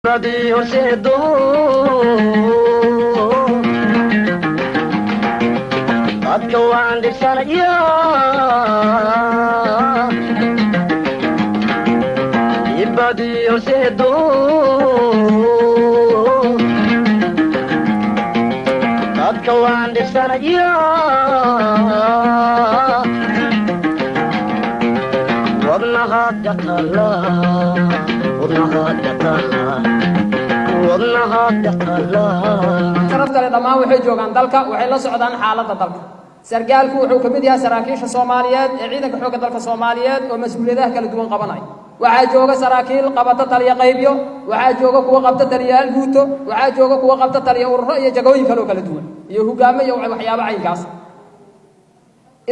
nadiyo seedo dadka waan dhibsanaya ibadiyo seedo dadka waan dhibsanaya wadnaha dhaqala saraf kale dhammaan waxay joogaan dalka waxay la socdaan xaaladda dalka sargaalku wuxuu ka mid yahay saraakiisha Soomaaliyeed ee ciidanka xoogga dalka Soomaaliyeed oo mas'uuliyadaha kala duwan qabanaya waxaa jooga saraakiil qabata taliya qaybiyo waxaa jooga kuwa qabta taliyaal guuto waxaa jooga kuwa qabta taliya ururo iyo jagooyin kale oo kala duwan iyo hogaamiye waxyaabo caynkaas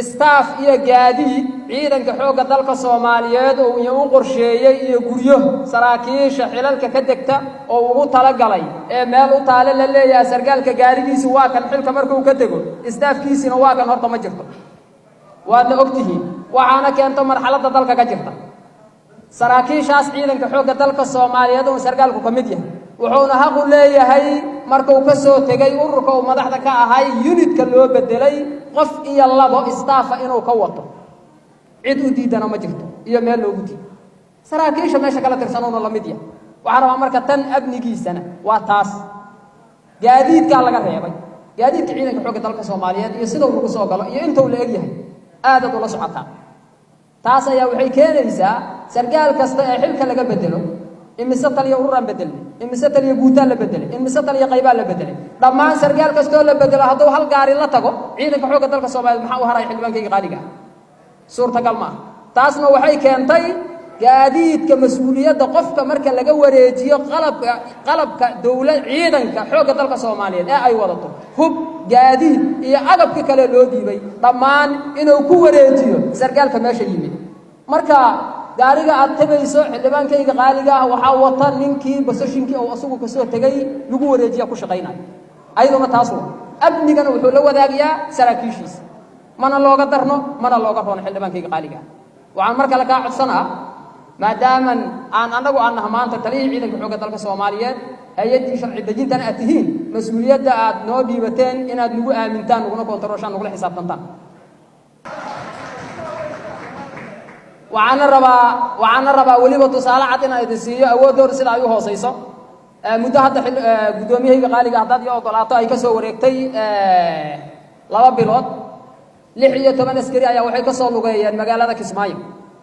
staff iyo gaadiid ciidanka xoogga dalka Soomaaliyeed oo uu qorsheeyay iyo guryo saraakiisha xilalka ka degta oo ugu talagalay ee meel u taale la leeyahay sargaalka gaarigiisu waa kan xilka markuu ka tago staffkiisina waa kan horta ma jirto waad ogtihiin waxaana keento marxaladda dalka ka jirta saraakiishaas ciidanka xoogga dalka Soomaaliyeed oo sargaalku ka mid yahay wuxuuna xaq u leeyahay markuu ka soo tagay ururka uu madaxda ka ahay unitka loo bedelay qof iyo labo staff inuu ka wato cid u diidana ma jirto iyo meel loogu diido saraakiisha meesha kala tirsanoo la mid yahay waxa rabaa marka tan abnigiisana waa taas gaadiidka laga reebay gaadiidka ciidanka xoogga dalka Soomaaliyeed iyo sida uu ugu soo galo iyo inta uu la egyahay aad ula socotaa taas ayaa waxay keenaysaa sargaal kasta ee xilka laga bedelo imise taliya ururaan bedelay imise taliya guutaan la bedelay imise taliya qaybaan la bedelay dhammaan sargaal kasta oo la bedelo hadduu hal gaari la tago ciidanka xoogga dalka Soomaaliyeed maxaa u haray xildhibaankayga qaaliga suurtagal ma taasna waxay keentay gaadiidka mas'uuliyadda qofka marka laga wareejiyo qalabka dawlad ciidanka xoogga dalka Soomaaliyeed ee ay wadato hub gaadiid iyo agabka kale loo diibay dhammaan inuu ku wareejiyo sargaalka meesha yimid marka gaariga aad tabayso xildhibaankayga qaaliga ah waxa wata ninkii basashinkii oo asugu ka soo tagay lagu wareejiyo ku shaqeynay ayaduna taas waa abnigana wuxuu la wadaagayaa saraakiishiisa mana looga darno mana looga roon xildhibaankayga qaaliga waxaan marka la ka codsanaa maadaama aan anagu aan maanta taliye ciidanka xoogga dalka Soomaaliyeed hay'adii sharci dejintan aad tihiin mas'uuliyadda aad noo dhiibateen inaad nagu aamintaan uguna kontarooshaan ugula xisaabtantaan waxaan rabaa waliba tusaale cad inaan idin siiyo awoodooda sida ay u hooseyso muddo hadda gudoomiyahayga qaaliga haddaad iyo ogolaato ay ka soo wareegtay 2 bilood 16 askari ayaa waxay ka soo lugeeyeen magaalada Kismaayo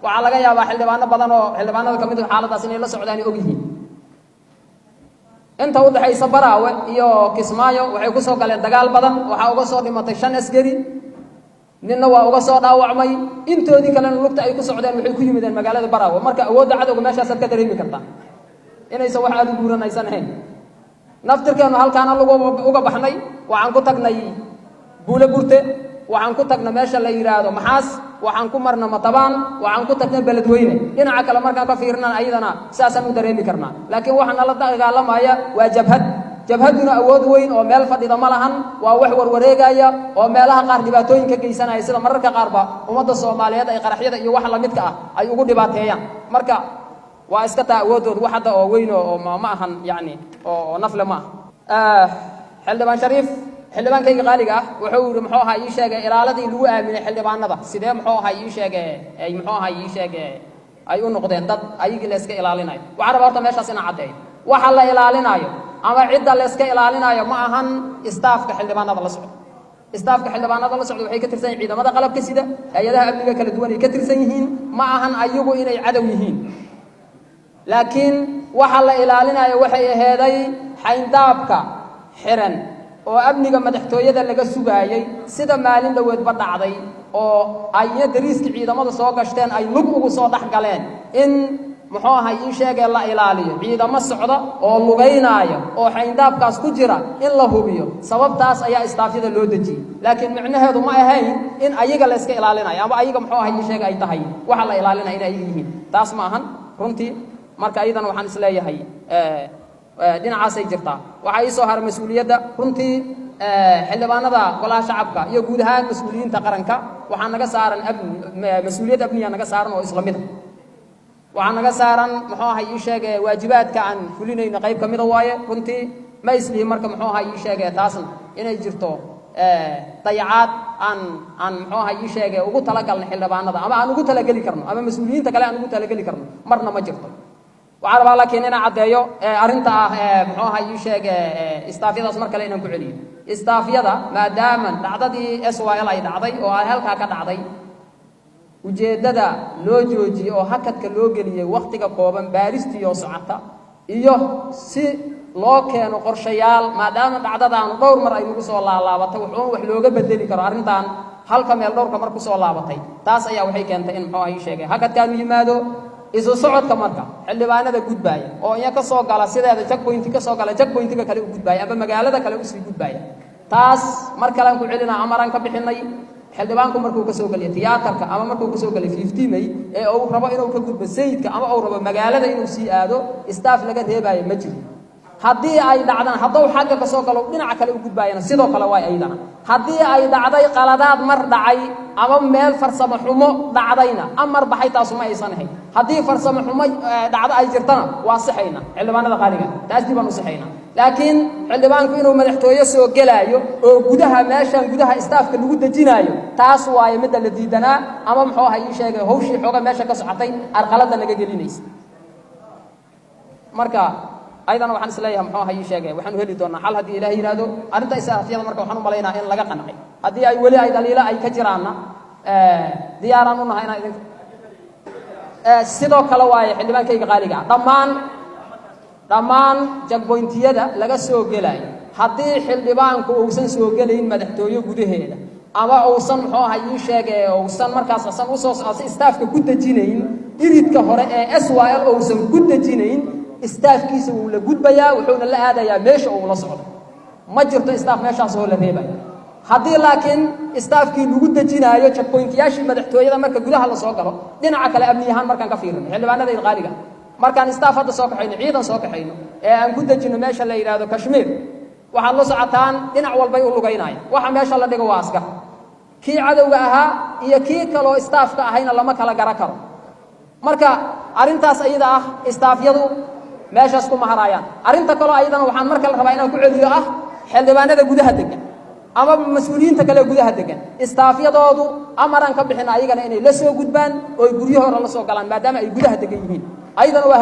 waxaa laga yaabaa xildhibaano badan oo xildhibaanada ka mid ah xaaladaas inay la socdaan og yihiin inta u dhaxaysa Baraawe iyo Kismaayo waxay ku soo galeen dagaal badan waxa uga soo dhimatay 5 askari ninna waa uga soo dhaawacmay intoodii kalena lugta ay ku socdeen waxay ku yimideen magaalada Baraawe marka awoodda cadawga meeshaas ka dareemi kartaa inaysan wax aad u guuranaysan ahayn naftirkeenu halkaana lagu uga baxnay waxaan ku tagnay buule burte waxaan ku tagnay meesha la yiraahdo maxaas waxaan ku marna matabaan waxaan ku tagnay beledweyne dhinaca kale markaan ka fiirnaan ayadana saasan u dareemi karnaa laakiin waxaan la dagaalamaya waa jabhaduna awood weyn oo meel fadhida ma lahan waa wax warwareegaya oo meelaha qaar dhibaatooyin ka geysanaya sida mararka qaarba ummadda Soomaaliyeed ay qaraxyada iyo wax la midka ah ay ugu dhibaateeyaan marka waa iska taa awoodooda wax hadda oo weyn oo ma ahan yani oo nafle ma xildhibaan Shariif xildhibaankayga qaaliga ah wuxuu yiri muxuu ahaa ii sheegay ilaaladii lagu aaminay xildhibaanada sidee muxuu ahaa ii sheegay ay u noqdeen dad ayaga la iska ilaalinayo waxa rabaa meeshaas in cadeeyo waxa la ilaalinayo ama cidda la iska ilaalinayo ma ahan staafka xildhibaanada la socdo staafka xildhibaanada la socdo waxay ka tirsan yihiin ciidamada qalabka sida hay'adaha amniga kala duwan ay ka tirsan yihiin ma ahan ayagu inay cadow yihiin laakiin waxa la ilaalinayo waxay aheeday xayndaabka xiran oo amniga madaxtooyada laga sugaayay sida maalin dhaweedba dhacday oo ay dariiska ciidamada soo gashteen ay lug ugu soo dhaxgaleen in muxuu ahaa ii sheegay la ilaaliyo ciidamo socda oo lugeynaayo oo xayndaabkaas ku jira in la hubiyo sababtaas ayaa istaafyada loo dejiyay laakiin macnaheedu ma ahayn in ayaga la iska ilaalinayo ama ayaga muxuu ahaa ii sheegay ay tahay waxa la ilaalinayo in ay yihiin taas ma ahan runtii marka aydan waxaan isleeyahay dhinacaas ay jirtaa waxa ay soo haray mas'uuliyadda runtii xildhibaanada golaha shacabka iyo guud ahaan mas'uuliyiinta qaranka waxaa naga saaran mas'uuliyad abniya naga saaran oo isla mid ah waxaan naga saaran muxuu ahay ii sheegay waajibaadka aan fulinayno qayb ka mid ah waaye runtii ma islihi marka muxuu ahay ii sheegay taasna inay jirto dayacaad aan muxuu ahay ii sheegay ugu talagalna xildhibaanada ama aan ugu talagali karno ama mas'uuliyiinta kale aan ugu talagali karno marna ma jirto waxaa rabaa laakiin inaan caddeeyo arrinta ah muxuu ahay ii sheegay istaafyadaas mar kale inaan ku celiyo istaafyada maadaama dhacdadii SYL ay dhacday oo ay halkaa ka dhacday ujeedada loo joojiyay oo hakadka loo geliyay waqtiga kooban baaristii oo socota iyo si loo keeno qorshayaal maadaama dhacdadaan dhowr mar ay nagu soo laalaabatay wuxuu wax looga bedeli karo arrintan halka meel dhowrka mar ku soo laabatay taas ayaa waxay keentay in muxuu ahay sheegay hakadkaan yimaado isu socodka marka xildhibaanada gudbaaya oo iyaga ka soo gala sideeda checkpoint ka soo gala checkpoint-ka kale u gudbaaya ama magaalada kale u sii gudbaaya taas mar kale aan ku celinaa amaran ka bixinay xildhibaanku markuu ka soo galay tiyaatarka ama markuu ka soo galay 50 May ee uu rabo inuu ka gudbo sayidka ama uu rabo magaalada inuu sii aado staff laga reebayo ma jiro haddii ay dhacdaan hadduu xagga ka soo galo dhinaca kale u gudbaayana sidoo kale way ayadana haddii ay dhacday qaladaad mar dhacay ama meel farsamo xumo dhacdayna amar baxay taas ma aysan ahayn haddii farsamo xumo dhacdo ay jirtana waa saxayna xildhibaanada qaaliga taas dib aan u saxayna laakiin xildhibaanku inuu madaxtooyo soo galaayo oo gudaha meeshan gudaha staafka lagu dajinaayo taas waaye mid la diidanaa ama muxuu ahay ii sheegay hawshii xoga meesha ka socotay arqalada naga gelinaysa marka ayadana waxaan isleeyahay muxuu ahay ii sheegay waxaan heli doonaa xal haddii ilaahay yiraahdo arrinta istaafyada marka waxaan u maleynayaa in laga qancay haddii ay weli ay dhaliilo ay ka jiraanna diyaaraan u nahay inaan idin sidoo kale waaye xildhibaankayga qaaliga dhammaan checkpointiyada laga soo gelayo haddii xildhibaanku uusan soo gelayn madaxtooyo gudaheeda ama uusan muxuu ahay ii sheegay uusan markaas asan u soo socodsi staafka ku dajinayn iridka hore ee SYL uusan ku dajinayn staafkiisa uu la gudbayaa wuxuuna la aadayaa meesha uu la socdo ma jirto staaf meeshaas oo la reebayo haddii laakiin staafkii lagu dajinaayo checkpointyaashii madaxtooyada marka gudaha la soo galo dhinaca kale amni ahaan markaan ka fiirino xildhibaanada qaaliga markaan staff hadda soo kaxayno ciidan soo kaxayno ee aan ku dajino meesha la yiraahdo Kashmir waxaan la socotaan dhinac walba ay u lugaynayaan waxa meesha la dhigo waa askar kii cadawga ahaa iyo kii kale oo staafka ahayna lama kala garan karo marka arintaas ayada ah staafyadu meeshaas ku maharayaan arinta kale ayadana waxaan marka la rabaa inaan ku celiyo ah xildhibaanada gudaha degan ama mas'uuliyiinta kale gudaha degan staafyadoodu amaran ka bixin ayagana inay la soo gudbaan oo guryahooda la soo galaan maadaama ay gudaha degan yihiin ayadana waa